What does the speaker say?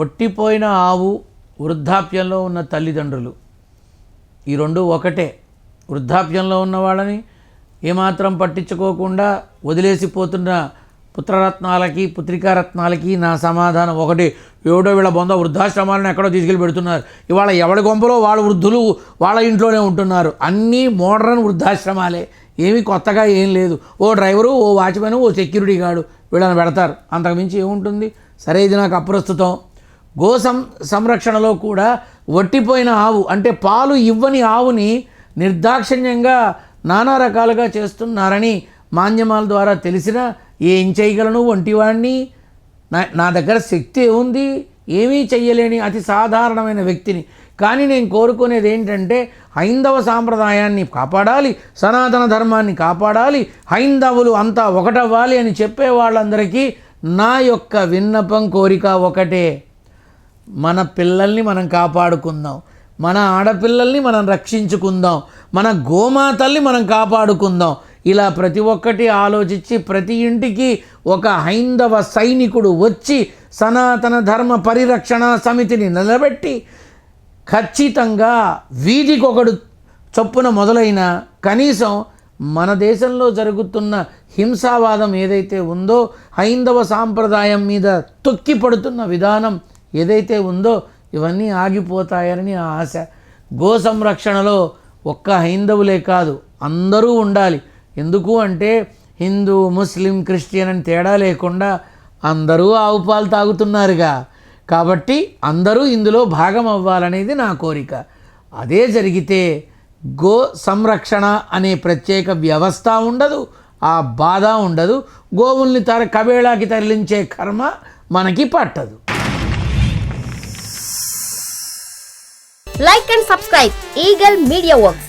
ఒట్టిపోయిన ఆవు, వృద్ధాప్యంలో ఉన్న తల్లిదండ్రులు, ఈ రెండు ఒకటే. వృద్ధాప్యంలో ఉన్న వాళ్ళని ఏమాత్రం పట్టించుకోకుండా వదిలేసిపోతున్న పుత్రరత్నాలకి, పుత్రికారత్నాలకి నా సమాధానం ఒకటి. ఏడో వీళ్ళ బొంద వృద్ధాశ్రమాలను ఎక్కడో తీసుకెళ్ళి పెడుతున్నారు. ఇవాళ ఎవడి గొంపలో వాళ్ళ వృద్ధులు వాళ్ళ ఇంట్లోనే ఉంటున్నారు. అన్నీ మోడర్న్ వృద్ధాశ్రమాలే, ఏమీ కొత్తగా ఏం లేదు. ఓ డ్రైవరు, ఓ వాచ్మెన్, ఓ సెక్యూరిటీ గార్డు వీళ్ళని పెడతారు. అంతకుమించి ఏముంటుంది? సరే, ఇది నాకు అప్రస్తుతం. గో సంరక్షణలో కూడా వట్టిపోయిన ఆవు అంటే పాలు ఇవ్వని ఆవుని నిర్దాక్షిణ్యంగా నానా రకాలుగా చేస్తున్నారని మాధ్యమాల ద్వారా తెలిసినా ఏం చేయగలను? వంటివాడిని, నా దగ్గర శక్తి ఏముంది? ఏమీ చెయ్యలేని అతి సాధారణమైన వ్యక్తిని. కానీ నేను కోరుకునేది ఏంటంటే హైందవ సాంప్రదాయాన్ని కాపాడాలి, సనాతన ధర్మాన్ని కాపాడాలి, హైందవులు అంతా ఒకటవ్వాలి అని చెప్పే వాళ్ళందరికీ నా యొక్క విన్నపం, కోరిక ఒకటే. మన పిల్లల్ని మనం కాపాడుకుందాం, మన ఆడపిల్లల్ని మనం రక్షించుకుందాం, మన గోమాతల్ని మనం కాపాడుకుందాం. ఇలా ప్రతి ఒక్కటి ఆలోచించి ప్రతి ఇంటికి ఒక హైందవ సైనికుడు వచ్చి సనాతన ధర్మ పరిరక్షణ సమితిని నిలబెట్టి ఖచ్చితంగా వీధికొకడు చొప్పున మొదలైన కనీసం మన దేశంలో జరుగుతున్న హింసావాదం ఏదైతే ఉందో, హైందవ సాంప్రదాయం మీద తొక్కి పడుతున్న విధానం ఏదైతే ఉందో ఇవన్నీ ఆగిపోతాయని ఆశ. గో సంరక్షణలో ఒక్క హైందవులే కాదు, అందరూ ఉండాలి. ఎందుకు అంటే హిందూ, ముస్లిం, క్రిస్టియన్ అని తేడా లేకుండా అందరూ ఆవు పాలు తాగుతున్నారుగా. కాబట్టి అందరూ ఇందులో భాగం అవ్వాలనేది నా కోరిక. అదే జరిగితే గో సంరక్షణ అనే ప్రత్యేక వ్యవస్థ ఉండదు, ఆ బాధ ఉండదు. గోవుల్ని కబేళాకి తరలించే కర్మ మనకి పట్టదు. Like and subscribe Eagle Media Works.